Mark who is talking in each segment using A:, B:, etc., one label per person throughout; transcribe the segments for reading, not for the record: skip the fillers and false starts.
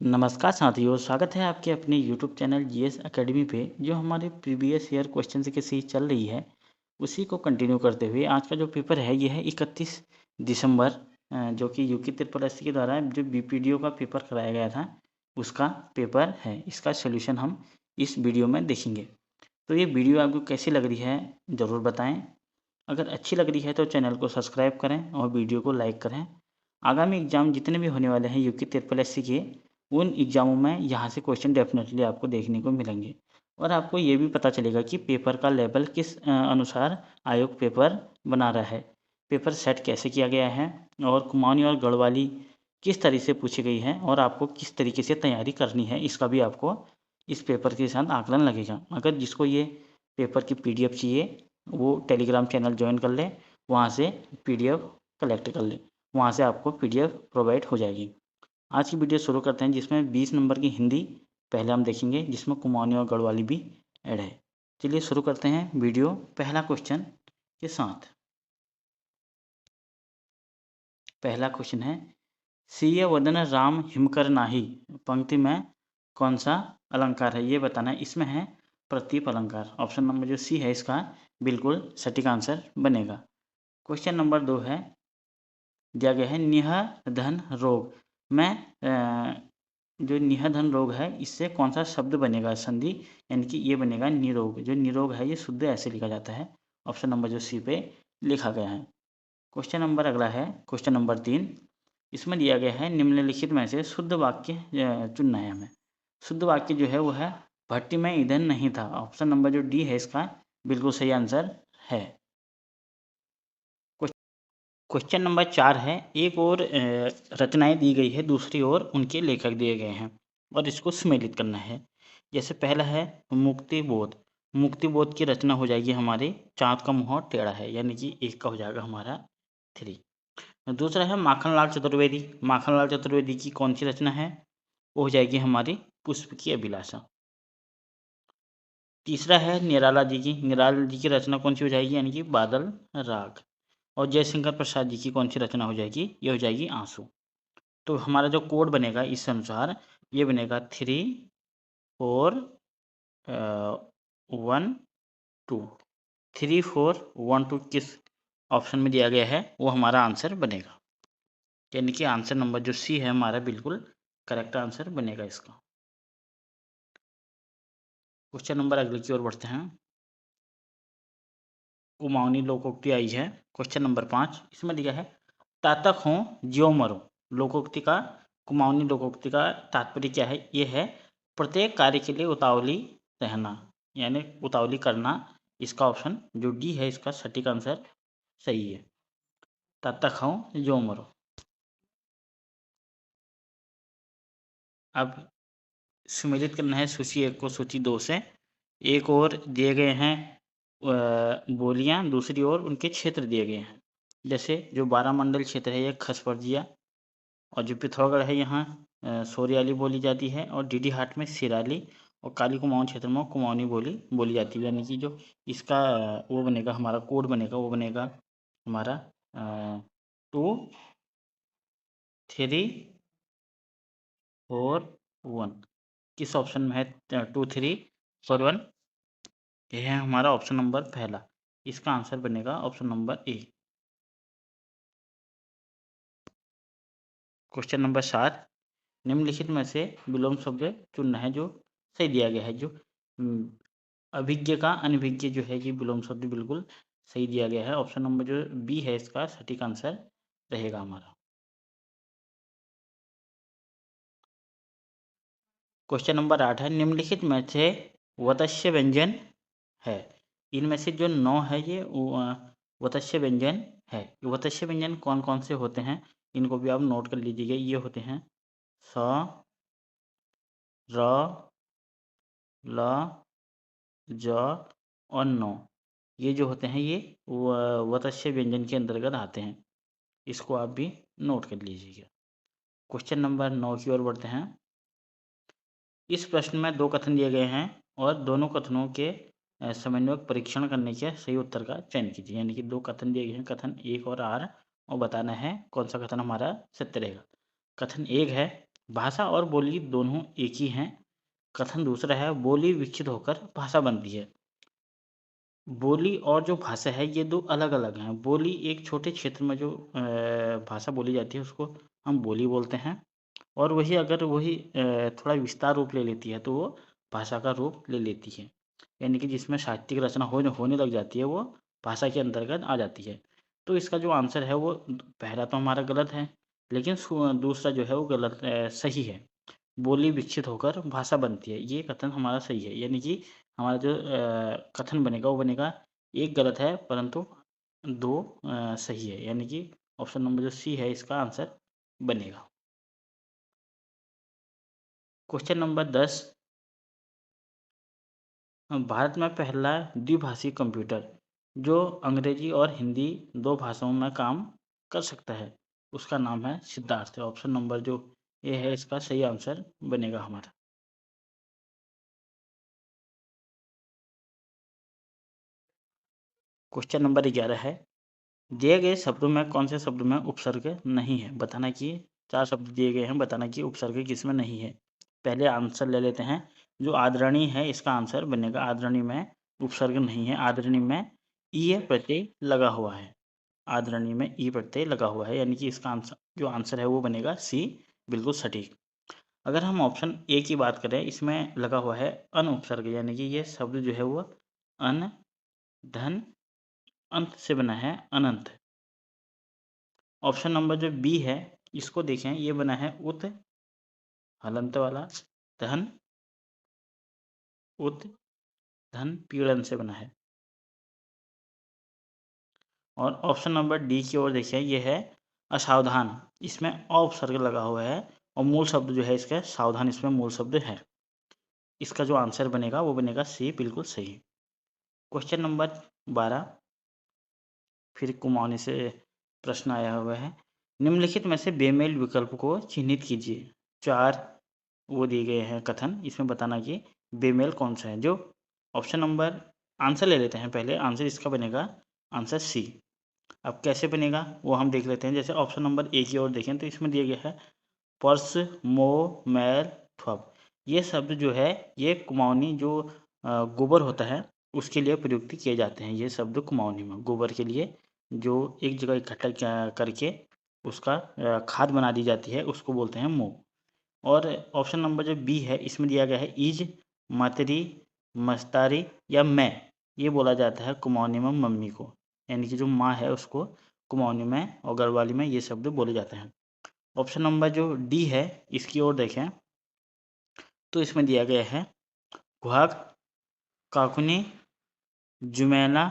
A: नमस्कार साथियों, स्वागत है आपके अपने यूट्यूब चैनल जीएस एकेडमी पे। जो हमारे प्रीवियस ईयर क्वेश्चन की सीरीज चल रही है, उसी को कंटिन्यू करते हुए आज का जो पेपर है ये है 31 दिसंबर, जो कि यूके ट्रिपल एससी के द्वारा जो बीपीडीओ का पेपर कराया गया था, उसका पेपर है। इसका सोल्यूशन हम इस वीडियो में देखेंगे। तो ये वीडियो आपको कैसी लग रही है ज़रूर बताएँ। अगर अच्छी लग रही है तो चैनल को सब्सक्राइब करें और वीडियो को लाइक करें। आगामी एग्ज़ाम जितने भी होने वाले हैं यूके ट्रिपल एससी के, उन एग्ज़ामों में यहाँ से क्वेश्चन डेफिनेटली आपको देखने को मिलेंगे और आपको ये भी पता चलेगा कि पेपर का लेवल किस अनुसार आयोग पेपर बना रहा है, पेपर सेट कैसे किया गया है और कुमाऊनी और गढ़वाली किस तरह से पूछी गई है और आपको किस तरीके से तैयारी करनी है, इसका भी आपको इस पेपर के साथ आकलन लगेगा। अगर जिसको ये पेपर की पीडीएफ चाहिए वो टेलीग्राम चैनल ज्वाइन कर ले, वहाँ से पीडीएफ कलेक्ट कर ले, वहाँ से आपको पीडीएफ प्रोवाइड हो जाएगी। आज की वीडियो शुरू करते हैं जिसमें 20 नंबर की हिंदी पहले हम देखेंगे, जिसमें कुमाऊनी और गढ़वाली भी ऐड है। चलिए शुरू करते हैं वीडियो पहला क्वेश्चन के साथ। पहला क्वेश्चन है, सिय वदन राम हिमकर नाही पंक्ति में कौन सा अलंकार है, ये बताना है। इसमें है प्रतीप अलंकार। ऑप्शन नंबर जो सी है इसका बिल्कुल सटीक आंसर बनेगा। क्वेश्चन नंबर 2 है, दिया गया है निहधन रोग में जो निहधन रोग है इससे कौन सा शब्द बनेगा संधि, यानी कि ये बनेगा निरोग। जो निरोग है ये शुद्ध ऐसे लिखा जाता है। ऑप्शन नंबर जो सी पे लिखा गया है। क्वेश्चन नंबर अगला है, क्वेश्चन नंबर 3। इसमें दिया गया है निम्नलिखित में से शुद्ध वाक्य चुनना है हमें। शुद्ध वाक्य जो है वो है भट्टी में ईंधन नहीं था। ऑप्शन नंबर जो डी है इसका बिल्कुल सही आंसर है। क्वेश्चन नंबर 4 है, एक और रचनाएं दी गई है, दूसरी ओर उनके लेखक दिए गए हैं और इसको सम्मिलित करना है। जैसे पहला है मुक्तिबोध। मुक्तिबोध की रचना हो जाएगी हमारे चाँद का मुँह टेढ़ा है, यानी कि एक का हो जाएगा हमारा 3। दूसरा है माखनलाल चतुर्वेदी। माखनलाल चतुर्वेदी की कौन सी रचना है, वो हो जाएगी हमारी पुष्प की अभिलाषा। तीसरा है निराला जी की। निराला जी की रचना कौन सी हो जाएगी, यानी कि बादल राग। और जयशंकर प्रसाद जी की कौन सी रचना हो जाएगी, ये हो जाएगी आंसू। तो हमारा जो कोड बनेगा इस अनुसार ये बनेगा 3 4 1 2। 3 4 1 2 किस ऑप्शन में दिया गया है वो हमारा आंसर बनेगा, यानी कि आंसर नंबर जो सी है हमारा बिल्कुल करेक्ट आंसर बनेगा इसका। क्वेश्चन नंबर अगले की ओर बढ़ते हैं। कुमाऊनी लोकोक्ति आई है। क्वेश्चन नंबर 5, इसमें दिया है तातक हो ज्यो मरो। लोकोक्ति का, कुमाऊनी लोकोक्ति का तात्पर्य क्या है, ये है प्रत्येक कार्य के लिए उतावली रहना, यानी उतावली करना। इसका ऑप्शन जो डी है इसका सटीक आंसर सही है। तातक हो ज्यो मरो। अब सम्मिलित करना है सूची 1 को सूची 2 से। एक और दिए गए हैं बोलियां, दूसरी ओर उनके क्षेत्र दिए गए हैं। जैसे जो 12 मंडल क्षेत्र है ये खसपर्जिया, और जो पिथौरागढ़ है यहाँ सोरियाली बोली जाती है, और डीडी हाट में सिराली, और काली कुमाऊं क्षेत्र में कुमाऊनी बोली बोली जाती है। यानी कि जो इसका वो बनेगा हमारा कोड बनेगा, वो बनेगा हमारा 2 3 4 1। किस ऑप्शन में है 2 3 4 1, यह है हमारा ऑप्शन नंबर पहला। इसका आंसर बनेगा option number A. Question number 7, निम्नलिखित में से विलोम शब्द चुनना है जो सही दिया गया है। जो अभिज्ञ का अनभिज्ञ जो है ये विलोम शब्द बिल्कुल सही दिया गया है। ऑप्शन नंबर जो बी है इसका सटीक आंसर रहेगा हमारा। क्वेश्चन नंबर 8 है, निम्नलिखित में से वतस्य व्यंजन है। इनमें से जो 9 है ये वतस्य व्यंजन है। वतस्य व्यंजन कौन कौन से होते हैं इनको भी आप नोट कर लीजिएगा। ये होते हैं स, र, ल, ज और नो। ये जो होते हैं ये वतस्य व्यंजन के अंतर्गत आते हैं। इसको आप भी नोट कर लीजिएगा। क्वेश्चन नंबर 9 की ओर बढ़ते हैं। इस प्रश्न में 2 कथन दिए गए हैं और दोनों कथनों के समन्वयक परीक्षण करने के सही उत्तर का चयन कीजिए। यानी कि 2 कथन दिए गए हैं, कथन 1 और आर, और बताना है कौन सा कथन हमारा सत्य रहेगा। कथन 1 है, भाषा और बोली दोनों एक ही हैं। कथन दूसरा है बोली विकसित होकर भाषा बनती है। बोली और जो भाषा है ये दो अलग-अलग हैं। बोली एक छोटे क्षेत्र में जो भाषा बोली जाती है उसको हम बोली बोलते हैं और वही अगर वही थोड़ा विस्तार रूप ले लेती है तो वो भाषा का रूप ले लेती है। यानी कि जिसमें साहित्यिक रचना होने होने लग जाती है वो भाषा के अंतर्गत आ जाती है। तो इसका जो आंसर है वो पहला तो हमारा गलत है, लेकिन दूसरा जो है वो सही है। बोली विकसित होकर भाषा बनती है, ये कथन हमारा सही है। यानी कि हमारा जो कथन बनेगा वो बनेगा, एक गलत है परंतु 2 सही है। यानी कि ऑप्शन नंबर जो सी है इसका आंसर बनेगा। क्वेश्चन नंबर 10, भारत में पहला द्विभाषी कंप्यूटर जो अंग्रेजी और हिंदी 2 भाषाओं में काम कर सकता है, उसका नाम है सिद्धार्थ। ऑप्शन नंबर जो ए है इसका सही आंसर बनेगा हमारा। क्वेश्चन नंबर 11 है, दिए गए शब्दों में कौन से शब्द में उपसर्ग नहीं है? बताना कि 4 शब्द दिए गए हैं, बताना कि उपसर्ग किसमें नहीं है। पहले आंसर ले लेते हैं, जो आदरणीय है इसका आंसर बनेगा, आदरणीय में उपसर्ग नहीं है। आदरणीय में ईय प्रत्यय लगा हुआ है। आदरणीय में ई प्रत्यय लगा हुआ है, यानी कि इसका आंसर जो आंसर है वो बनेगा सी, बिल्कुल सटीक। अगर हम ऑप्शन ए की बात करें, इसमें लगा हुआ है अन उपसर्ग, यानी कि ये शब्द जो है वो अन, धन, अंत से बना है, अनंत। ऑप्शन नंबर जो बी है इसको देखें, ये बना है उत, हलंत वाला, धन, उत, धन, पीड़न से बना है। और ऑप्शन नंबर डी की ओर देखिए, ये है असावधान, इसमें अ उपसर्ग लगा हुआ है और मूल शब्द जो है इसका सावधान, इसमें मूल शब्द है। इसका जो आंसर बनेगा वो बनेगा सी, बिल्कुल सही। क्वेश्चन नंबर 12, फिर कुमाऊनी से प्रश्न आया हुआ है, निम्नलिखित में से बेमेल विकल्प को चिन्हित कीजिए। 4 वो दिए गए हैं कथन, इसमें बताना कि बेमेल कौन सा है। जो ऑप्शन नंबर, आंसर ले लेते हैं पहले, आंसर इसका बनेगा आंसर सी। अब कैसे बनेगा वो हम देख लेते हैं। जैसे ऑप्शन नंबर ए की ओर देखें तो इसमें दिया गया है पर्स, मोह, मैल, ठप। ये शब्द जो है ये कुमाऊनी जो गोबर होता है उसके लिए प्रयुक्त किए जाते हैं। ये शब्द कुमाऊनी में गोबर के लिए जो एक जगह इकट्ठा करके उसका खाद बना दी जाती है उसको बोलते हैं मोह। और ऑप्शन नंबर जो बी है इसमें दिया गया है ईज, मतरी, मस्तारी या मैं। ये बोला जाता है कुमाऊनी में मम्मी को, यानी कि जो माँ है उसको कुमाऊनी में और गढ़वाली में ये शब्द बोले जाते हैं। ऑप्शन नंबर जो डी है इसकी ओर देखें तो इसमें दिया गया है गुहाग, काकुनी, जुमैना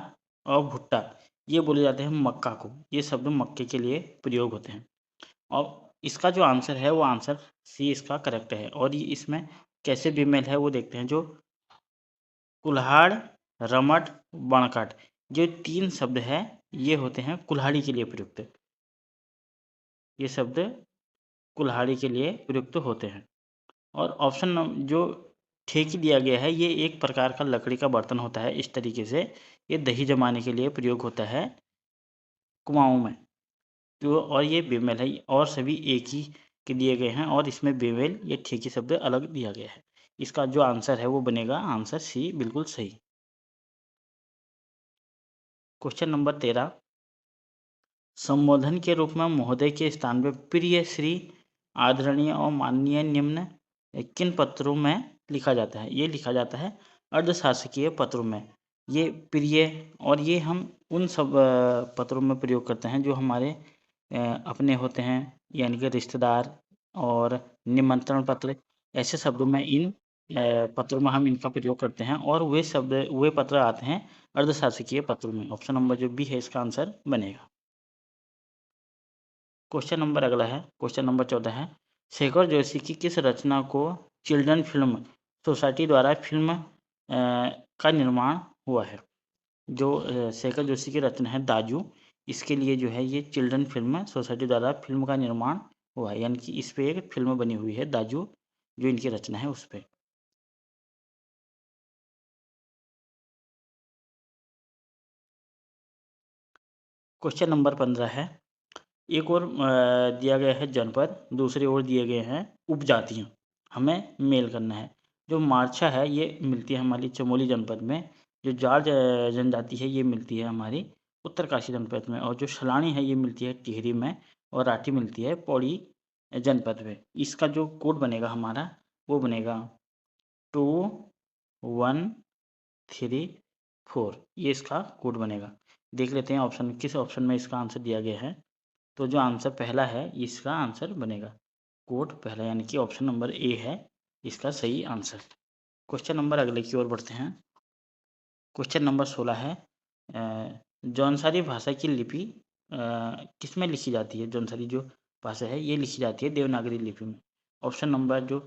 A: और भुट्टा। ये बोले जाते हैं मक्का को, ये शब्द मक्के के लिए प्रयोग होते हैं। और इसका जो आंसर है वो आंसर सी इसका करेक्ट है। और ये इसमें कैसे बेमेल है वो देखते हैं। जो कुल्हाड़, रमट, बणकट, जो 3 शब्द है ये होते हैं कुल्हाड़ी के लिए प्रयुक्त। ये शब्द कुल्हाड़ी के लिए प्रयुक्त होते हैं। और ऑप्शन जो ठेकी दिया गया है ये एक प्रकार का लकड़ी का बर्तन होता है। इस तरीके से ये दही जमाने के लिए प्रयोग होता है कुआँओं में। तो और ये बेमेल है और सभी एक ही के दिए गए हैं और इसमें बेमेल ये ठेकी शब्द अलग दिया गया है। इसका जो आंसर है वो बनेगा आंसर सी, बिल्कुल सही। क्वेश्चन नंबर 13, संबोधन के रूप में महोदय के स्थान पे प्रिय, श्री, आदरणीय और माननीय निम्न किन पत्रों में लिखा जाता है? ये लिखा जाता है अर्धशासकीय पत्रों में। ये प्रिय और ये हम उन सब पत्रों में प्रयोग करते हैं जो हमारे अपने होते हैं, यानी कि रिश्तेदार और निमंत्रण पत्र। ऐसे शब्दों में इन पत्रों में हम इनका प्रयोग करते हैं और वे पत्र आते हैं अर्धशासकीय पत्रों में। ऑप्शन नंबर जो बी है इसका आंसर बनेगा। क्वेश्चन नंबर अगला है, क्वेश्चन नंबर 14 है, शेखर जोशी की किस रचना को चिल्ड्रन फिल्म सोसाइटी द्वारा फिल्म का निर्माण हुआ है? जो शेखर जोशी की रचना है दाजू, इसके लिए जो है ये चिल्ड्रन फिल्म सोसाइटी द्वारा फिल्म का निर्माण हुआ है, यानी कि इस पे एक फिल्म बनी हुई है दाजू, जो इनकी रचना है उस पे। क्वेश्चन नंबर 15 है, एक ओर दिया गया है जनपद, दूसरी ओर दिए गए हैं उपजातियाँ हमें मेल करना है। जो मार्छा है ये मिलती है हमारी चमोली जनपद में, जो जाट जनजाति है ये मिलती है हमारी उत्तरकाशी जनपद में, और जो सलानी है ये मिलती है टिहरी में, और राठी मिलती है पौड़ी जनपद में। इसका जो कोड बनेगा हमारा वो बनेगा 2134, ये इसका कोड बनेगा। देख लेते हैं ऑप्शन किस ऑप्शन में इसका आंसर दिया गया है। तो जो आंसर पहला है इसका आंसर बनेगा कोड पहला, यानी कि ऑप्शन नंबर ए है इसका सही आंसर। क्वेश्चन नंबर अगले की ओर बढ़ते हैं। क्वेश्चन नंबर 16 है जौनसारी भाषा की लिपि किस में लिखी जाती है। जौनसारी जो भाषा है ये लिखी जाती है देवनागरी लिपि में। ऑप्शन नंबर जो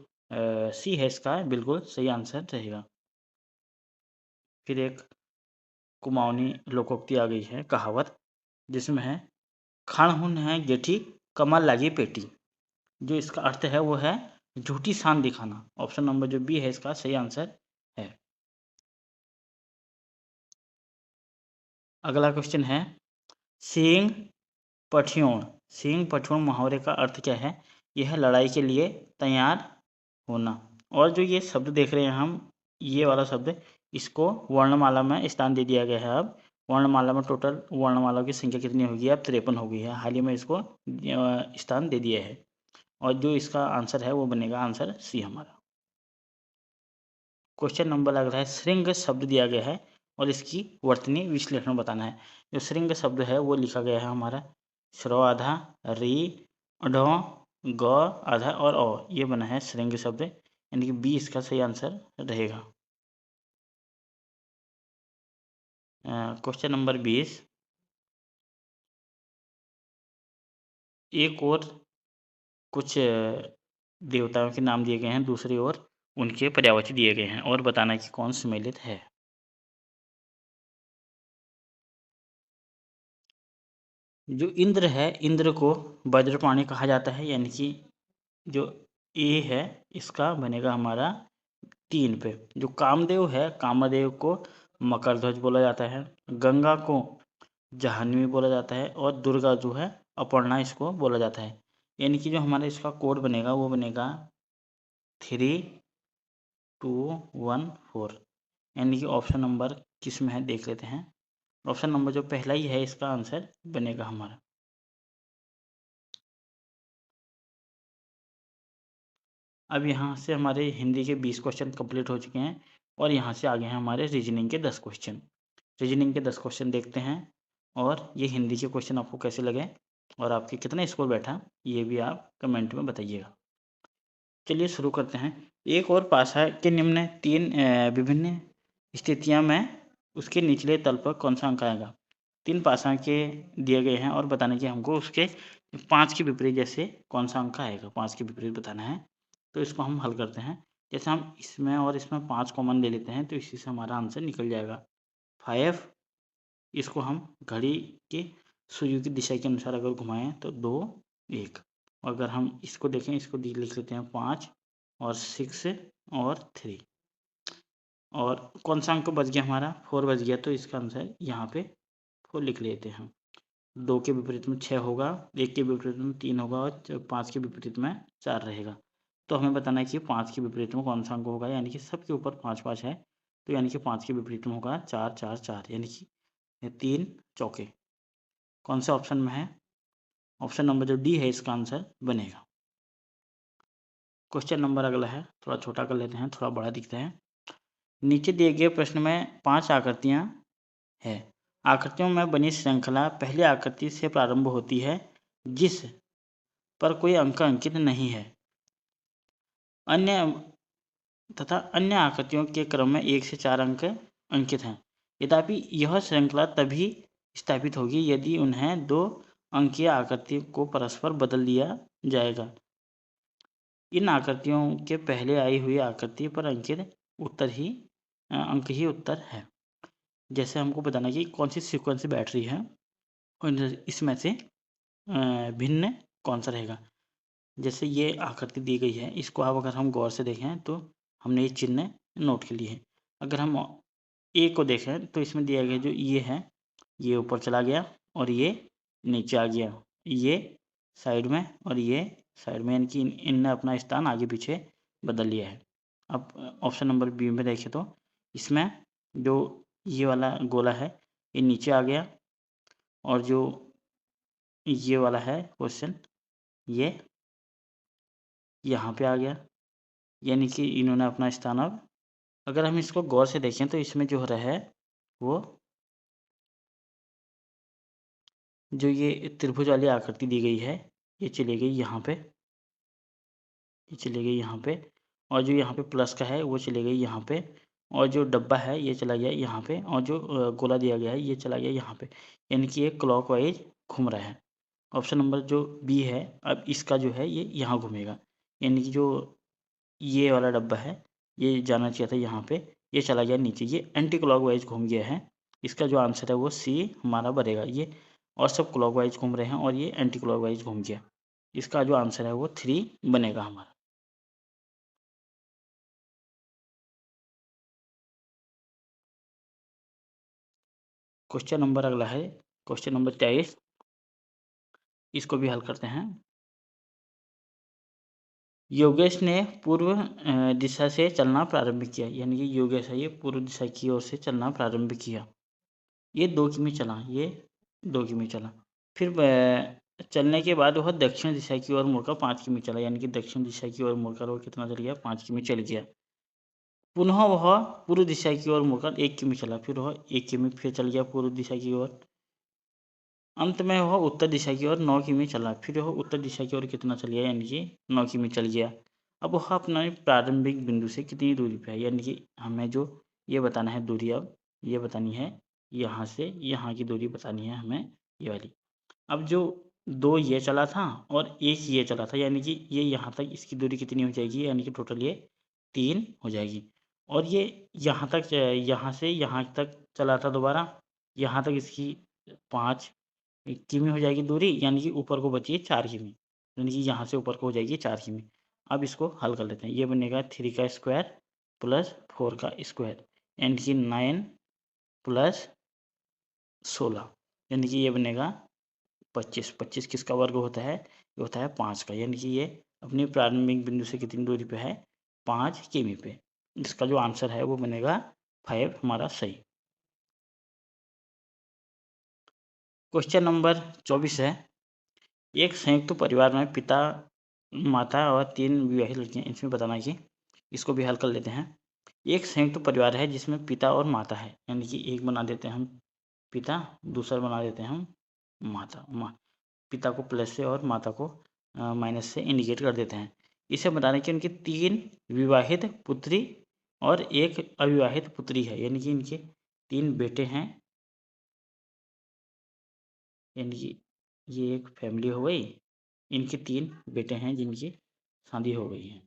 A: सी है इसका बिल्कुल सही आंसर रहेगा। फिर एक कुमाऊनी लोकोक्ति आ गई है, कहावत, जिसमें है खाण हुन है गेठी कमल लागी पेटी। जो इसका अर्थ है वो है झूठी शान दिखाना। ऑप्शन नंबर जो बी है इसका सही आंसर है। अगला क्वेश्चन है सींग पठियोण। सींग पठियोण मुहावरे का अर्थ क्या है। यह है लड़ाई के लिए तैयार होना। और जो ये शब्द देख रहे हैं हम, ये वाला शब्द, इसको वर्णमाला में स्थान दे दिया गया है। अब वर्णमाला में टोटल वर्णमाला की संख्या कितनी होगी, अब 53 हो गई है। हाल ही में इसको स्थान दे दिया है, और जो इसका आंसर है वो बनेगा आंसर सी हमारा। क्वेश्चन नंबर लग रहा है श्रृंग शब्द दिया गया है और इसकी वर्तनी विश्लेषण बताना है। जो श्रृंग शब्द है वो लिखा गया है हमारा श्रो आधा, री, ढो, ग आधा और ओ, ये बना है श्रृंग शब्द, यानी कि बी इसका सही आंसर रहेगा। क्वेश्चन नंबर 20, एक और कुछ देवताओं के नाम दिए गए हैं, दूसरी ओर उनके पर्यायवाची दिए गए हैं, और बताना कि कौन सम्मिलित है। जो इंद्र है, इंद्र को वज्रपाणी कहा जाता है, यानी कि जो ए है इसका बनेगा हमारा 3 पे। जो कामदेव है, कामदेव को मकरध्वज बोला जाता है। गंगा को जाह्नवी बोला जाता है, और दुर्गा जो है अपर्णा इसको बोला जाता है। यानी कि जो हमारा इसका कोड बनेगा वो बनेगा 3214, यानी कि ऑप्शन नंबर किस में है देख लेते हैं। ऑप्शन नंबर जो पहला ही है इसका आंसर बनेगा हमारा। अब यहाँ से हमारे हिंदी के 20 क्वेश्चन कंप्लीट हो चुके हैं, और यहाँ से आगे हैं हमारे रीजनिंग के 10 क्वेश्चन। रीजनिंग के 10 क्वेश्चन देखते हैं, और ये हिंदी के क्वेश्चन आपको कैसे लगे और आपके कितना स्कोर बैठा ये भी आप कमेंट में बताइएगा। चलिए शुरू करते हैं। एक और पासा के निम्न 3 विभिन्न स्थितियाँ में उसके निचले तल पर कौन सा अंक आएगा। 3 पासा के दिए गए हैं और बताने कि हमको उसके 5 के विपरीत जैसे कौन सा अंक आएगा, 5 के विपरीत बताना है। तो इसको हम हल करते हैं। जैसे हम इसमें और इसमें 5 कॉमन ले लेते हैं तो इसी से हमारा आंसर निकल जाएगा 5। इसको हम घड़ी के सुइयों की दिशा के अनुसार अगर घुमाएं तो 2 1। अगर हम इसको देखें, इसको लिख लेते हैं 5 और 6 और 3, और कौन सा अंक बच गया हमारा 4 बच गया, तो इसका आंसर यहाँ पे 4 लिख लेते हैं। 2 के विपरीत में 6 होगा, 1 के विपरीत में 3 होगा, और 5 के विपरीत में 4 रहेगा। तो हमें बताना है कि 5 के विपरीत में कौन सा अंक होगा, यानी कि सबके ऊपर 5 5 है, तो यानी कि 5 के विपरीत में होगा 4 4 4, यानी कि 3 चौके। कौन से ऑप्शन में है, ऑप्शन नंबर जो डी है इसका आंसर बनेगा। क्वेश्चन नंबर अगला है, थोड़ा छोटा कर लेते हैं, थोड़ा बड़ा दिखता है। नीचे दिए गए प्रश्न में 5 आकृतियाँ है। आकृतियों में बनी श्रृंखला पहली आकृति से प्रारंभ होती है जिस पर कोई अंक अंकित नहीं है, अन्य तथा अन्य आकृतियों के क्रम में 1 से 4 अंक अंकित हैं। यद्यपि यह श्रृंखला तभी स्थापित होगी यदि उन्हें 2 अंकीय आकृति को परस्पर बदल दिया जाएगा। इन आकृतियों के पहले आई हुई आकृति पर अंकित उत्तर ही अंक ही उत्तर है। जैसे हमको बताना कि कौन सी सीक्वेंस बैठ रही है और इसमें से भिन्न कौन सा रहेगा। जैसे ये आकृति दी गई है, इसको अब अगर हम गौर से देखें तो हमने ये चिन्ह नोट के लिए है। अगर हम ए को देखें तो इसमें दिया गया जो ये है, ये ऊपर चला गया और ये नीचे आ गया, ये साइड में और ये साइड में, यानी कि इनने अपना स्थान आगे पीछे बदल लिया है। अब ऑप्शन नंबर बी में देखें तो इसमें जो ये वाला गोला है ये नीचे आ गया, और जो ये वाला है क्वेश्चन ये यहाँ पे आ गया, यानी कि इन्होंने अपना स्थान अब, अगर हम इसको गौर से देखें तो इसमें जो हो रहा है वो जो ये त्रिभुज वाली आकृति दी गई है ये चली गई यहाँ पे, ये चली गई यहाँ पे, और जो यहाँ पे प्लस का है वो चले गई यहाँ पे, और जो डब्बा है ये चला गया यहाँ पे, और जो गोला दिया गया है ये चला गया यहाँ पे, यानी कि ये क्लॉकवाइज घूम रहा है। ऑप्शन नंबर जो बी है, अब इसका जो है ये यहाँ घूमेगा, यानी कि जो ये वाला डब्बा है ये जाना चाहिए था यहाँ पे, ये चला गया नीचे, ये एंटी क्लॉकवाइज घूम गया है। इसका जो आंसर है वो सी हमारा बनेगा। ये और सब क्लॉकवाइज घूम रहे हैं और ये एंटी क्लॉकवाइज घूम गया, इसका जो आंसर है वो 3 बनेगा हमारा। क्वेश्चन नंबर अगला है क्वेश्चन नंबर 23, इसको भी हल करते हैं। योगेश ने पूर्व दिशा से चलना प्रारंभ किया, यानी कि योगेश है ये पूर्व दिशा की ओर से चलना प्रारंभ किया, ये 2 किमी चला, ये 2 किमी चला, फिर चलने के बाद वह दक्षिण दिशा की ओर मुड़कर 5 किमी चला, यानी कि दक्षिण दिशा की ओर मुड़कर वो कितना चल गया, 5 किमी चल गया। पुनः वह पूर्व दिशा की ओर मुड़कर 1 किमी चला, फिर वह 1 किमी फिर चल गया पूर्व दिशा की ओर। अंत में वह उत्तर दिशा की ओर 9 किमी चला, फिर वह उत्तर दिशा की ओर कितना चल गया, यानी कि 9 किमी चल गया। अब वह अपना प्रारंभिक बिंदु से कितनी दूरी पे है, यानी कि हमें जो ये बताना है दूरी, अब ये बतानी है यहाँ से यहाँ की दूरी बतानी है हमें, ये वाली। अब जो 2 ये चला था और 1 ये चला था, यानी कि ये यहाँ तक इसकी दूरी कितनी हो जाएगी, यानी कि टोटल ये 3 हो जाएगी। और ये यहाँ तक यहाँ से यहाँ तक चला था दोबारा, यहाँ तक इसकी 5 किमी हो जाएगी दूरी, यानी कि ऊपर को बची है 4 किमी, यानी कि यहाँ से ऊपर को हो जाएगी 4 किमी। अब इसको हल कर लेते हैं, ये बनेगा 3 का स्क्वायर प्लस 4 का स्क्वायर, यानी कि 9 प्लस 16, यानी कि ये बनेगा 25। 25 किसका वर्ग होता है, ये होता है 5 का, यानी कि ये अपनी प्रारंभिक बिंदु से कितनी दूरी पे है, 5 किमी पे। इसका जो आंसर है वो बनेगा 5 हमारा सही। क्वेश्चन नंबर 24 है, एक संयुक्त परिवार में पिता, माता और 3 विवाहित लड़कियां, इसमें बताना है कि इसको भी हल कर लेते हैं। एक संयुक्त परिवार है जिसमें पिता और माता है, यानी कि एक बना देते हैं हम पिता, दूसरा बना देते हैं हम माता, पिता को प्लस से और माता को माइनस से इंडिकेट कर देते हैं। इसे बताना है कि उनकी 3 विवाहित पुत्री और 1 अविवाहित पुत्री है, यानी कि इनके 3 बेटे हैं, यानी कि ये एक फैमिली हो गई, इनके 3 बेटे हैं जिनकी शादी हो गई है,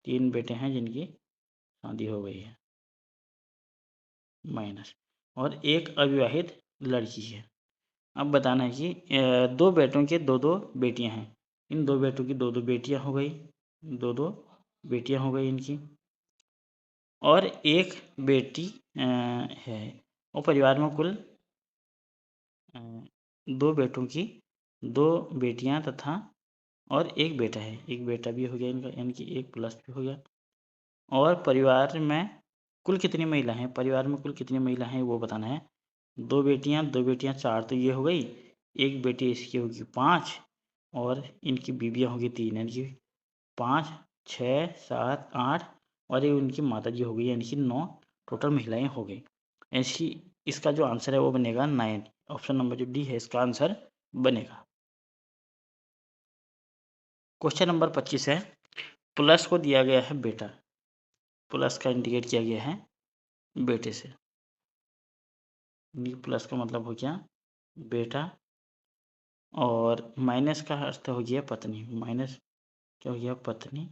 A: 3 बेटे हैं जिनकी शादी हो गई है माइनस, और 1 अविवाहित लड़की है। अब बताना है कि 2 बेटों के 2-2 बेटियां हैं, इन 2 बेटों की 2-2 बेटियां हो गई, 2-2 बेटियां हो गई इनकी, और 1 बेटी है, और परिवार में कुल 2 बेटों की 2 बेटियां तथा और 1 बेटा है, 1 बेटा भी हो गया इनका, यानी कि 1 प्लस भी हो गया। और परिवार में कुल कितनी महिला हैं, परिवार में कुल कितनी महिला हैं वो बताना है। 2 बेटियां 2 बेटियां 4 तो ये हो गई, 1 बेटी इसकी होगी 5, और इनकी बीबियां होगी 3, यानी कि 5, 6, 7, 8, और ये उनकी माता जी हो गई, यानी कि 9 टोटल महिलाएं हो गई। ऐसी इसका जो आंसर है वो बनेगा 9, ऑप्शन नंबर जो डी है इसका आंसर बनेगा। क्वेश्चन नंबर 25 है, प्लस को दिया गया है बेटा, प्लस का इंडिकेट किया गया है बेटे से, प्लस का मतलब हो गया बेटा, और माइनस का अर्थ हो गया पत्नी, माइनस क्या हो गया पत्नी,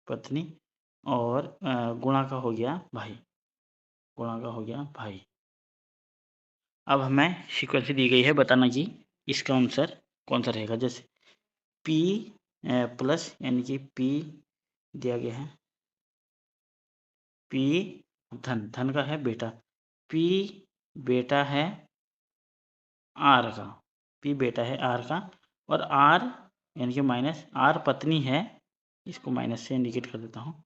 A: पत्नी, और गुणा का हो गया भाई, गुणा का हो गया भाई। अब हमें सीक्वेंस दी गई है, बताना कि इसका आंसर कौन सा रहेगा। जैसे P प्लस, यानी कि P दिया गया है, P धन, धन का है बेटा, P बेटा है R का, P बेटा है R का, और आर यानी कि माइनस आर पत्नी है, इसको माइनस से इंडिकेट कर देता हूँ।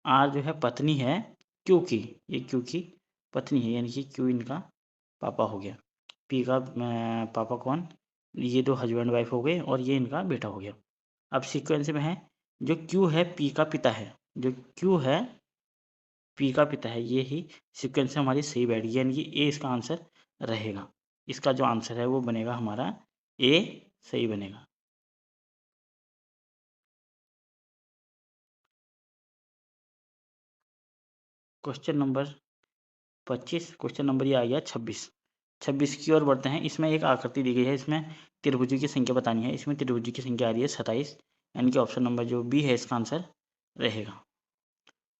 A: आर जो है पत्नी है क्यू की, ये क्यू की पत्नी है, यानी कि क्यू इनका पापा हो गया। पी का पापा कौन, ये दो हस्बैंड वाइफ हो गए और ये इनका बेटा हो गया। अब सीक्वेंस में है, जो क्यू है पी का पिता है, जो क्यू है पी का पिता है, ये ही सीक्वेंस हमारी सही बैठ गई, यानी कि ए इसका आंसर रहेगा। इसका जो आंसर है वो बनेगा हमारा ए सही बनेगा। क्वेश्चन नंबर 25, क्वेश्चन नंबर ये आ गया 26। 26 की ओर बढ़ते हैं। इसमें एक आकृति दी गई है, इसमें त्रिभुजों की संख्या बतानी है। इसमें त्रिभुजों की संख्या आ रही है 27, यानी कि ऑप्शन नंबर जो बी है इसका आंसर रहेगा।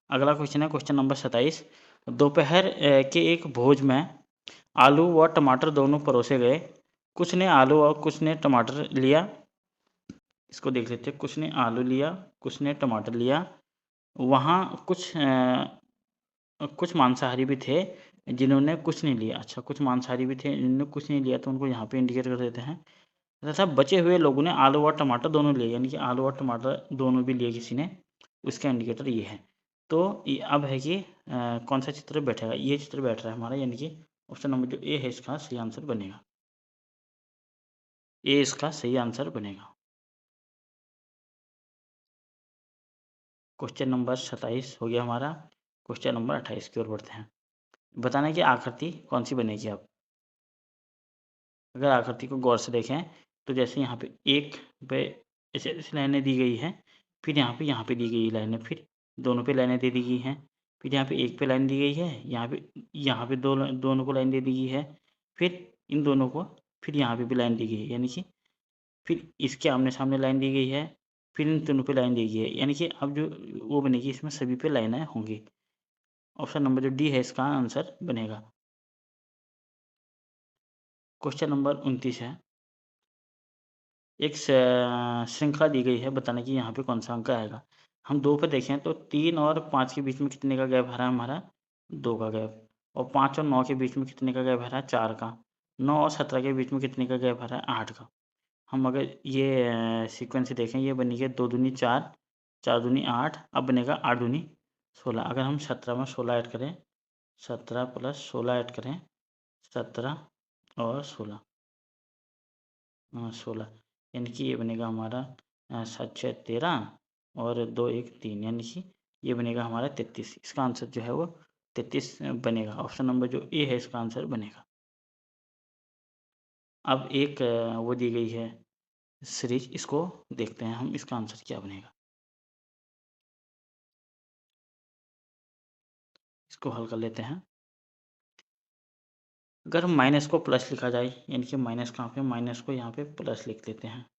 A: अगला क्वेश्चन है क्वेश्चन नंबर 27। दोपहर के एक भोज में आलू व टमाटर दोनों परोसे गए। कुछ ने आलू और कुछ ने टमाटर लिया। इसको देख लेते हैं। कुछ ने आलू लिया, कुछ ने टमाटर लिया। वहाँ कुछ मांसाहारी भी थे जिन्होंने कुछ नहीं लिया। अच्छा, कुछ मांसाहारी भी थे जिन्होंने कुछ नहीं लिया, तो उनको यहाँ पे इंडिकेट कर देते हैं। तथा बचे हुए लोगों ने आलू और टमाटर दोनों लिए, यानी कि आलू और टमाटर दोनों भी लिए किसी ने, उसका इंडिकेटर ये है। तो ये अब है कि कौन सा चित्र बैठेगा, ये चित्र बैठ रहा है हमारा, यानी कि ऑप्शन नंबर जो ए है इसका सही आंसर बनेगा। ए इसका सही आंसर बनेगा। क्वेश्चन नंबर 27 हो गया हमारा। क्वेश्चन नंबर 28 की ओर बढ़ते हैं। बताना है कि आकृति कौन सी बनेगी। अब अगर आकृति को गौर से देखें तो जैसे यहाँ पे एक पे ऐसे ऐसे लाइनें दी गई हैं, फिर यहाँ पे दी गई लाइनें, फिर दोनों पे लाइनें दे दी गई हैं, फिर यहाँ पे एक पे लाइन दी गई है, यहाँ पे दोनों को लाइन दे दी गई है, फिर इन दोनों को, फिर यहाँ पे भी लाइन दी गई है, यानी कि फिर इसके आमने सामने लाइन दी गई है, फिर इन दोनों पे लाइन दी गई है, यानी कि अब जो वो बनेगी इसमें सभी पे लाइनें होंगी। ऑप्शन नंबर जो डी है इसका आंसर बनेगा। क्वेश्चन नंबर 29 है। एक श्रृंखला दी गई है, बताने की यहाँ पे कौन सा अंक आएगा। हम 2 पे देखें तो 3 और 5 के बीच में कितने का गैप आ रहा है हमारा, 2 का गैप। और 5 और 9 के बीच में कितने का गैप आ रहा है, 4 का। 9 और 17 के बीच में कितने का गैप आ रहा है, 8 का। हम अगर ये सीक्वेंस देखें, ये बनी है 2 दूनी 4, 4 दूनी 8, अब बनेगा 8 दूनी 16। अगर हम 17 में 16 ऐड करें, 17 प्लस 16 ऐड करें, 17 और 16, 16, यानी कि ये बनेगा हमारा 7 6 13 और 2 1 3, यानी कि ये बनेगा हमारा 33। इसका आंसर जो है वो 33 बनेगा। ऑप्शन नंबर जो ए है इसका आंसर बनेगा। अब एक वो दी गई है सीरीज, इसको देखते हैं हम, इसका आंसर क्या बनेगा। इसको हल कर लेते हैं। अगर माइनस को प्लस लिखा जाए, यानी कि माइनस कहाँ पे, माइनस को यहाँ पे प्लस लिख लेते हैं।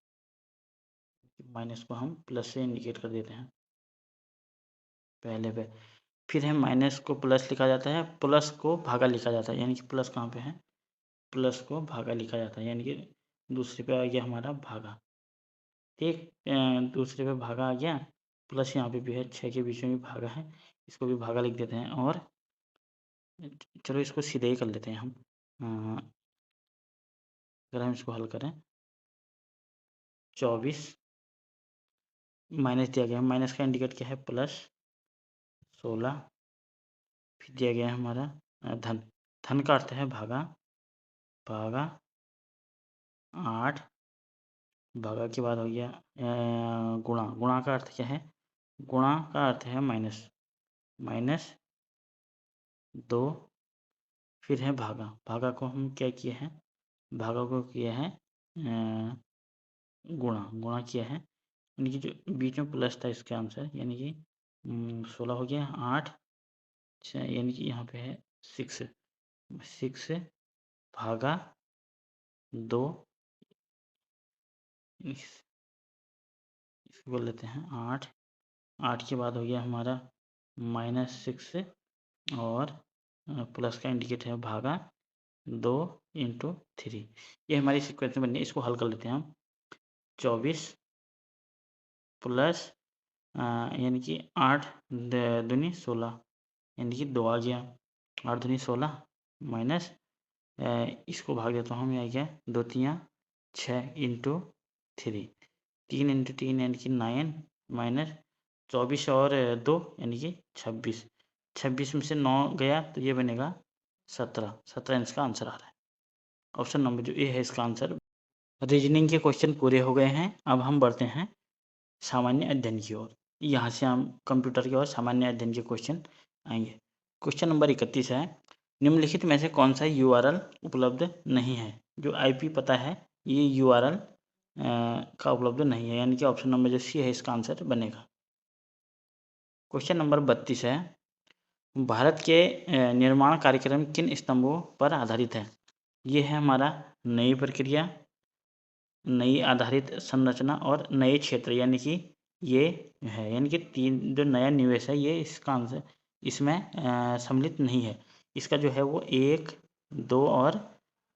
A: माइनस को हम प्लस से इंडिकेट कर देते हैं पहले पे। फिर है माइनस को प्लस लिखा जाता है, प्लस को भागा लिखा जाता है, यानी कि प्लस कहाँ पे है, प्लस को भागा लिखा जाता है, यानी कि दूसरे पे आ गया हमारा भागा। ठीक, दूसरे पे भागा आ गया, प्लस यहाँ पे भी है, 6 के बीच में भी भागा है, इसको भी भागा लिख देते हैं। और चलो इसको सीधे ही कर लेते हैं हम। अगर हम इसको हल करें, 24 माइनस दिया गया है, माइनस का इंडिकेट क्या है, प्लस 16, फिर दिया गया है हमारा धन, धन का अर्थ है भागा, भागा 8, भागा के बाद हो गया गुणा, गुणा का अर्थ क्या है, गुणा का अर्थ है माइनस, माइनस 2, फिर है भागा, भागा को हम क्या किए हैं, भागा को किया है गुणा, गुणा किया है, यानी कि जो बीच में प्लस था इसका आंसर, यानी कि 16 हो गया, 8, यानी कि यहाँ पे है 6, 6 भागा 2, इसको बोल लेते हैं 8, 8 के बाद हो गया हमारा -6 और प्लस का इंडिकेट है भागा 2 × 3। ये हमारी सीक्वेंस में बननी है। इसको हल कर लेते हैं हम। 24 प्लस यानी कि 8 दूनी 16, यानी कि 2 आ गया, 8 दूनी 16 माइनस इसको भाग देता हूँ, मैं आ गया 2 3 6 × 3, 3 इंटू 3 यानी कि 9 माइनस 24 और 2 यानी कि 26, 26 में से 9 गया तो ये बनेगा 17, 17 इसका आंसर आ रहा है। ऑप्शन नंबर जो ए है इसका आंसर। रीजनिंग के क्वेश्चन पूरे हो गए हैं। अब हम बढ़ते हैं सामान्य अध्ययन की ओर। यहाँ से हम कंप्यूटर की ओर सामान्य अध्ययन के क्वेश्चन आएंगे। क्वेश्चन नंबर 31 है, निम्नलिखित में से कौन सा यूआरएल उपलब्ध नहीं है? जो आईपी पता है ये यूआरएल का उपलब्ध नहीं है, यानी कि ऑप्शन नंबर जो सी है इसका आंसर बनेगा। क्वेश्चन नंबर 32 है, भारत के निर्माण कार्यक्रम किन स्तंभों पर आधारित है? ये है हमारा नई प्रक्रिया, नई आधारित संरचना और नए क्षेत्र, यानी कि ये है, यानी कि 3 जो नया निवेश है ये इसका आंसर इसमें सम्मिलित नहीं है। इसका जो है वो 1, 2 और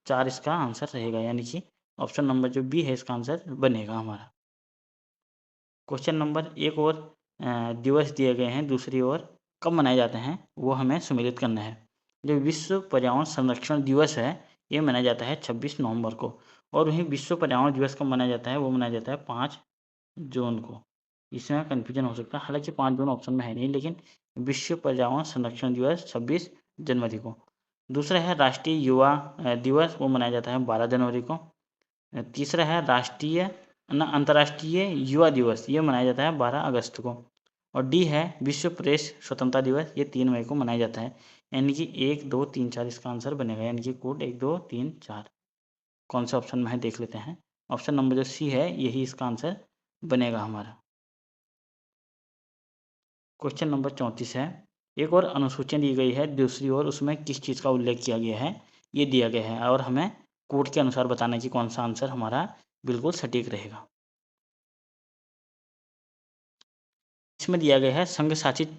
A: 4 इसका आंसर रहेगा, यानी कि ऑप्शन नंबर जो बी है इसका आंसर बनेगा हमारा। क्वेश्चन नंबर एक और दिवस दिए गए हैं, दूसरी ओर कब मनाए जाते हैं वो हमें सम्मिलित करना है। जो विश्व पर्यावरण संरक्षण दिवस है ये मनाया जाता है 26 नवंबर को, और वहीं विश्व पर्यावरण दिवस कब मनाया जाता है वो मनाया जाता है 5 जून को। इसमें कन्फ्यूजन हो सकता है, हालांकि 5 जून ऑप्शन में है नहीं, लेकिन विश्व पर्यावरण संरक्षण दिवस 26 जनवरी को। दूसरा है राष्ट्रीय युवा दिवस, वो मनाया जाता है 12 जनवरी को। तीसरा है अंतर्राष्ट्रीय युवा दिवस, ये मनाया जाता है 12 अगस्त को। और डी है विश्व प्रेस स्वतंत्रता दिवस, ये 3 मई को मनाया जाता है, यानी कि 1, 2, 3, 4 इसका आंसर बनेगा, यानी कि कोड 1, 2, 3, 4 कौन सा ऑप्शन में है देख लेते हैं। ऑप्शन नंबर जो सी है यही इसका आंसर बनेगा हमारा। क्वेश्चन नंबर 34 है, एक और अनुसूची दी गई है दूसरी ओर, उसमें किस चीज़ का उल्लेख किया गया है ये दिया गया है, और हमें कोड के अनुसार बताना है कि कौन सा आंसर हमारा बिल्कुल सटीक रहेगा। इसमें दिया गया है संघ शासित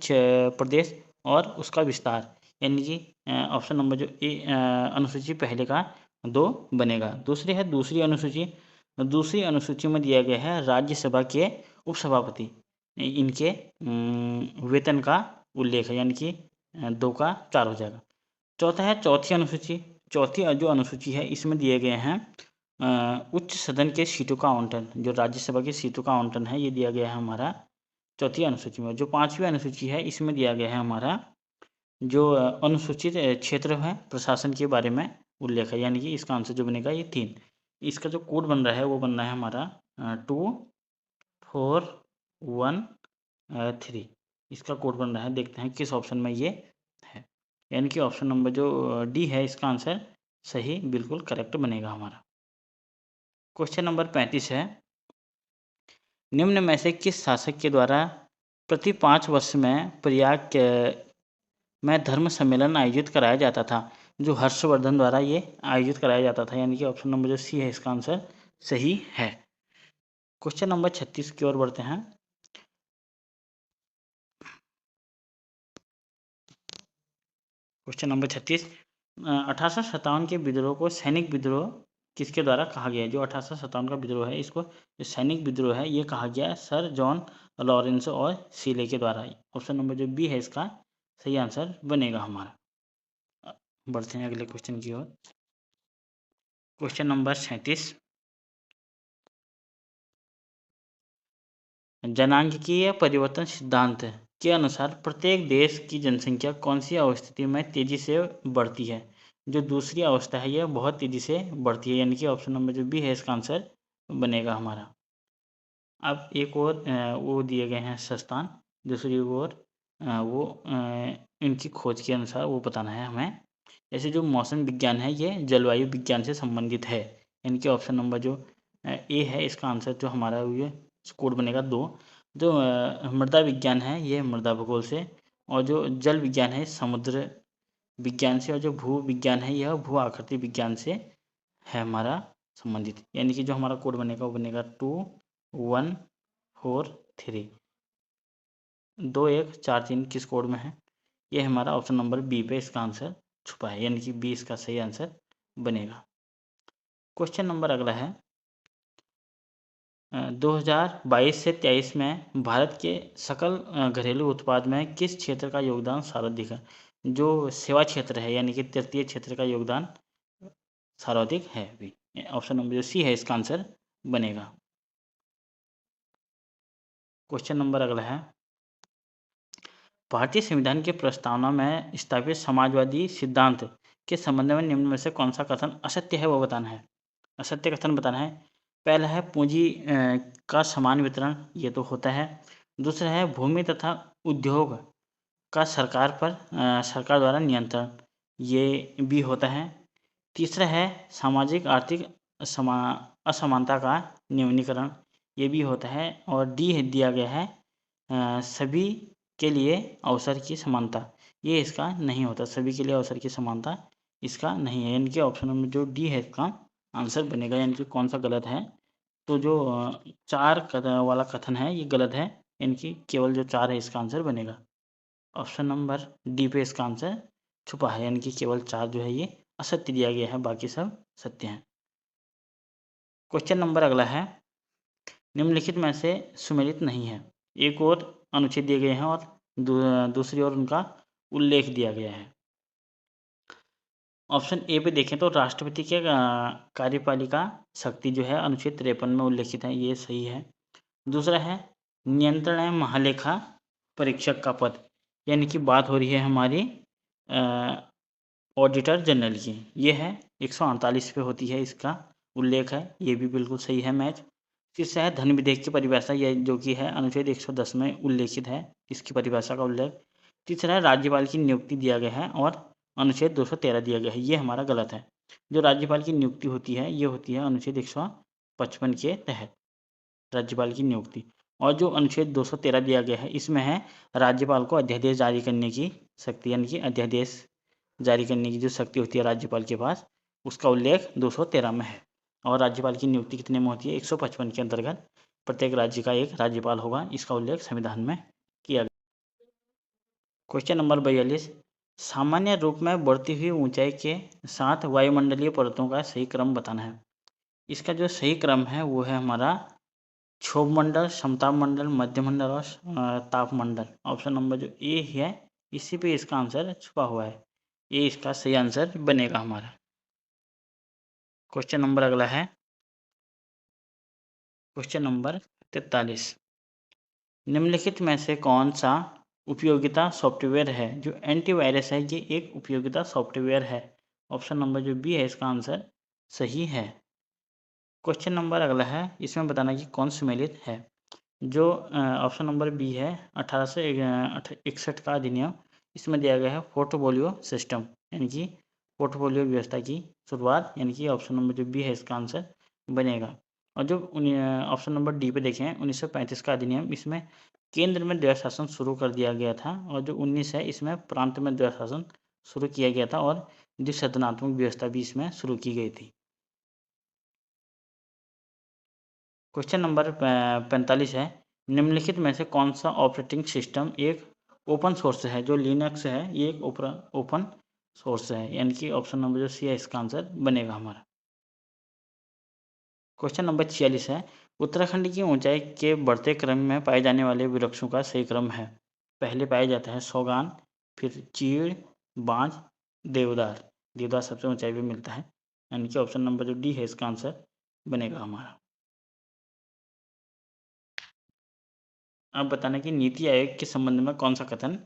A: प्रदेश और उसका विस्तार, यानी कि ऑप्शन नंबर जो ए अनुसूची पहले का 2 बनेगा। दूसरी है दूसरी अनुसूची में दिया गया है राज्यसभा के उपसभापति, इनके वेतन का उल्लेख है, यानी कि 2 का 4 हो जाएगा। चौथा है चौथी जो अनुसूची है इसमें दिए गए हैं उच्च सदन के सीटों का आवंटन, जो राज्यसभा की सीटों का आवंटन है ये दिया गया है हमारा चौथी अनुसूची में। जो 5वीं अनुसूची है इसमें दिया गया है हमारा जो अनुसूचित क्षेत्र है प्रशासन के बारे में उल्लेख है, यानी कि इसका आंसर जो बनेगा ये 3। इसका जो कोड बन रहा है वो बन रहा है हमारा 2413, इसका कोड बन रहा है। देखते हैं किस ऑप्शन में ये है, यानी कि ऑप्शन नंबर जो डी है इसका आंसर सही बिल्कुल करेक्ट बनेगा हमारा। क्वेश्चन नंबर 35 है, निम्न में से किस शासक के द्वारा प्रति 5 वर्ष में प्रयाग में धर्म सम्मेलन आयोजित कराया जाता था? जो हर्षवर्धन द्वारा ये आयोजित कराया जाता था, यानी कि ऑप्शन नंबर जो सी है इसका आंसर सही है। क्वेश्चन नंबर 36 की ओर बढ़ते हैं। क्वेश्चन नंबर 36, 1857 के विद्रोह को सैनिक विद्रोह किसके द्वारा कहा गया है? जो 1857 का विद्रोह है इसको जो सैनिक विद्रोह है ये कहा गया है सर जॉन लॉरेंस और सीले के द्वारा। ऑप्शन नंबर जो बी है इसका सही आंसर बनेगा हमारा। बढ़ते हैं अगले क्वेश्चन की ओर। क्वेश्चन नंबर 37, जनांगीय परिवर्तन सिद्धांत के अनुसार प्रत्येक देश की जनसंख्या कौन सी अवस्थिति में तेजी से बढ़ती है? जो दूसरी अवस्था है यह बहुत तेजी से बढ़ती है, यानी कि ऑप्शन नंबर जो बी है इसका आंसर बनेगा हमारा। अब एक और वो दिए गए हैं संस्थान, दूसरी ओर वो इनकी खोज के अनुसार वो बताना है हमें। ऐसे जो मौसम विज्ञान है ये जलवायु विज्ञान से संबंधित है, यानी कि ऑप्शन नंबर जो ए है इसका आंसर जो हमारा ये कोड बनेगा 2। जो मृदा विज्ञान है ये मृदा भूगोल से, और जो जल विज्ञान है समुद्र विज्ञान से, और जो भू विज्ञान है यह भू आकृति विज्ञान से है हमारा संबंधित, यानी कि जो हमारा कोड बनेगा वो बनेगा 2143। 2143 किस कोड में है? ये हमारा ऑप्शन नंबर बी पे इसका आंसर छुपा है, यानी कि बी इसका सही आंसर बनेगा। क्वेश्चन नंबर अगला है 2022 से 23 में भारत के सकल घरेलू उत्पाद में किस क्षेत्र का योगदान सर्वाधिक है? जो सेवा क्षेत्र है, यानी कि तृतीय क्षेत्र का योगदान सर्वाधिक है भी। ऑप्शन नंबर जो सी है इसका आंसर बनेगा। क्वेश्चन नंबर अगला है, भारतीय संविधान की प्रस्तावना में स्थापित समाजवादी सिद्धांत के संबंध में निम्न में से कौन सा कथन असत्य है वो बताना है। असत्य कथन बताना है। पहला है पूंजी का समान वितरण, ये तो होता है। दूसरा है भूमि तथा उद्योग का सरकार द्वारा नियंत्रण, ये भी होता है। तीसरा है सामाजिक आर्थिक असमानता का न्यूनीकरण, ये भी होता है। और डी दिया गया है सभी के लिए अवसर की समानता, ये इसका नहीं होता। सभी के लिए अवसर की समानता इसका नहीं है, यानी कि ऑप्शन नंबर जो डी है इसका आंसर बनेगा। यानी कि कौन सा गलत है, तो जो 4 वाला कथन है ये गलत है, यानी कि केवल जो 4 है इसका आंसर बनेगा। ऑप्शन नंबर डी पे इसका आंसर छुपा है, यानी कि केवल 4 जो है ये असत्य दिया गया है, बाकी सब सत्य हैं। क्वेश्चन नंबर अगला है, निम्नलिखित में से सुमेलित नहीं है। एक और अनुच्छेद दिए गए हैं और दूसरी ओर उनका उल्लेख दिया गया है। ऑप्शन ए पे देखें तो राष्ट्रपति के कार्यपालिका शक्ति जो है अनुच्छेद 53 में उल्लेखित है, ये सही है। दूसरा है नियंत्रण महालेखा परीक्षक का पद, यानी कि बात हो रही है हमारी ऑडिटर जनरल की, ये है 148 पे होती है, इसका उल्लेख है, ये भी बिल्कुल सही है मैच। तीसरा है धन विधेयक की परिभाषा, यह जो कि है अनुच्छेद 110 में उल्लेखित है, इसकी परिभाषा का उल्लेख। तीसरा है राज्यपाल की नियुक्ति दिया गया है और अनुच्छेद 213 दिया गया है, ये हमारा गलत है। जो राज्यपाल की नियुक्ति होती है ये होती है अनुच्छेद 155 के तहत राज्यपाल की नियुक्ति, और जो अनुच्छेद 213 दिया गया है इसमें है राज्यपाल को अध्यादेश जारी करने की शक्ति, यानी कि अध्यादेश जारी करने की जो शक्ति होती है राज्यपाल के पास, उसका उल्लेख 213 में है। और राज्यपाल की नियुक्ति कितने में होती है, 155 के अंतर्गत प्रत्येक राज्य का एक राज्यपाल होगा, इसका उल्लेख संविधान में किया गया। क्वेश्चन नंबर 42, सामान्य रूप में बढ़ती हुई ऊंचाई के साथ वायुमंडलीय परतों का सही क्रम बताना है। इसका जो सही क्रम है वो है हमारा क्षोभ मंडल, समताप मंडल, मध्य मंडल और ताप मंडल। ऑप्शन नंबर जो ए है इसी पे इसका आंसर छुपा हुआ है, ये इसका सही आंसर बनेगा हमारा। क्वेश्चन नंबर अगला है, क्वेश्चन नंबर 43, निम्नलिखित में से कौन सा उपयोगिता सॉफ्टवेयर है जो एंटीवायरस है, ये एक उपयोगिता सॉफ्टवेयर है। ऑप्शन नंबर जो बी है इसका आंसर सही है। क्वेश्चन नंबर अगला है, इसमें बताना कि कौन सम्मिलित है। जो ऑप्शन नंबर बी है 1861 का अधिनियम, इसमें दिया गया है पोर्टफोलियो सिस्टम, यानी कि पोर्टफोलियो व्यवस्था की शुरुआत, यानी कि ऑप्शन नंबर जो बी है इसका आंसर बनेगा। और जो ऑप्शन नंबर डी पे देखें 1935 का अधिनियम, इसमें केंद्र में द्वैध शासन शुरू कर दिया गया था, और जो 19 है इसमें प्रांत में द्वैध शासन शुरू किया गया था, और द्विसदनात्मक व्यवस्था भी इसमें शुरू की गई थी। क्वेश्चन नंबर 45 है, निम्नलिखित में से कौन सा ऑपरेटिंग सिस्टम एक ओपन सोर्स है। जो लिनक्स है ये एक ओपन सोर्स है, यानी कि ऑप्शन नंबर जो सी है इसका आंसर बनेगा हमारा। क्वेश्चन नंबर 46 है, उत्तराखंड की ऊंचाई के बढ़ते क्रम में पाए जाने वाले वृक्षों का सही क्रम है। पहले पाया जाता है सौगान, फिर चीड़, बांज, देवदार। देवदार सबसे ऊंचाई पे मिलता है, यानी कि ऑप्शन नंबर जो डी है इसका आंसर बनेगा हमारा। अब बताना कि नीति आयोग के संबंध में कौन सा कथन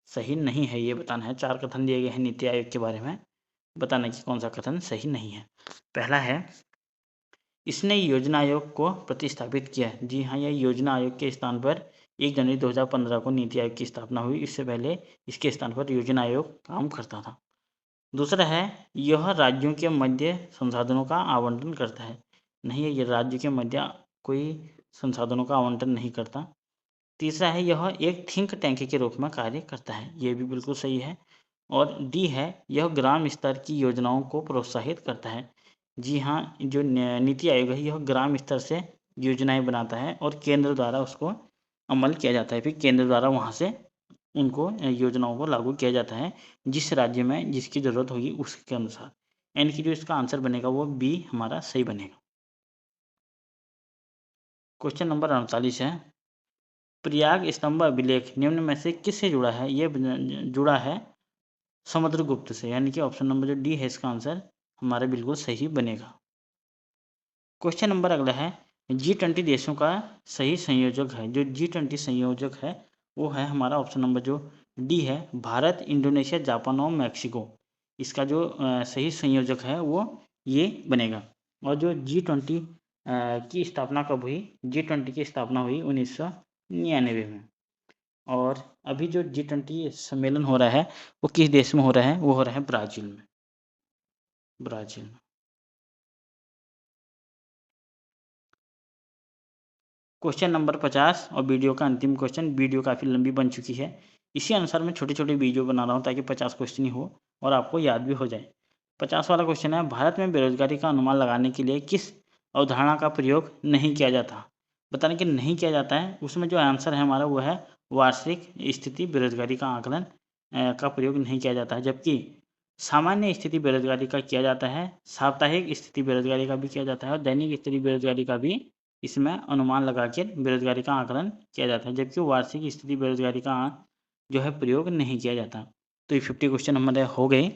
A: सही नहीं है, ये बताना है। 4 कथन दिए गए हैं नीति आयोग के बारे में, बताना कि कौन सा कथन सही नहीं है। पहला है, इसने योजना आयोग को प्रतिस्थापित किया है। जी हाँ, यह योजना आयोग के स्थान पर 1 जनवरी 2015 को नीति आयोग की स्थापना हुई, इससे पहले इसके स्थान पर योजना आयोग काम करता था। दूसरा है, यह राज्यों के मध्य संसाधनों का आवंटन करता है। नहीं, ये राज्य के मध्य कोई संसाधनों का आवंटन नहीं करता। तीसरा है, यह एक थिंक टैंक के रूप में कार्य करता है, ये भी बिल्कुल सही है। और डी है, यह ग्राम स्तर की योजनाओं को प्रोत्साहित करता है। जी हाँ, जो नीति आयोग है यह ग्राम स्तर से योजनाएं बनाता है और केंद्र द्वारा उसको अमल किया जाता है, फिर केंद्र द्वारा वहाँ से उनको योजनाओं को लागू किया जाता है जिस राज्य में जिसकी ज़रूरत होगी उसके अनुसार, यानी कि जो इसका आंसर बनेगा वो बी हमारा सही बनेगा। क्वेश्चन नंबर 48 है, प्रयाग स्तंभ अभिलेख निम्न में से किससे जुड़ा है। ये जुड़ा है समुद्रगुप्त से, यानी कि ऑप्शन नंबर जो डी है इसका आंसर हमारा बिल्कुल सही बनेगा। क्वेश्चन नंबर अगला है, G20 देशों का सही संयोजक है। जो G20 संयोजक है वो है हमारा ऑप्शन नंबर जो डी है, भारत, इंडोनेशिया, जापान और मैक्सिको। इसका जो सही संयोजक है वो ये बनेगा। और जो G20 की स्थापना कब हुई? G20 की स्थापना हुई 1999 में। और अभी जो G20 सम्मेलन हो रहा है वो किस देश में हो रहा है? वो हो रहा है ब्राज़ील में। ब्राज़ील में। क्वेश्चन नंबर 50 और वीडियो का अंतिम क्वेश्चन। वीडियो काफ़ी लंबी बन चुकी है, इसी अनुसार मैं छोटे छोटे वीडियो बना रहा हूँ ताकि 50 क्वेश्चन ही हो और आपको याद भी हो जाए। 50 वाला क्वेश्चन है, भारत में बेरोजगारी का अनुमान लगाने के लिए किस अवधारणा का प्रयोग नहीं किया जाता? बताने कि नहीं किया जाता है, उसमें जो आंसर है हमारा वो है वार्षिक स्थिति बेरोजगारी का आकलन का प्रयोग नहीं किया जाता है। जबकि सामान्य स्थिति बेरोजगारी का किया जाता है, साप्ताहिक स्थिति बेरोजगारी का भी किया जाता है और दैनिक स्थिति बेरोजगारी का भी इसमें अनुमान लगा के बेरोजगारी का आकलन किया जाता है। जबकि वार्षिक स्थिति बेरोजगारी का जो है प्रयोग नहीं किया जाता। तो ये 50 क्वेश्चन हमारे हो गए।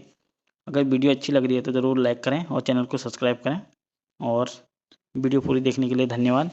A: अगर वीडियो अच्छी लग रही है तो ज़रूर लाइक करें और चैनल को सब्सक्राइब करें। और वीडियो पूरी देखने के लिए धन्यवाद।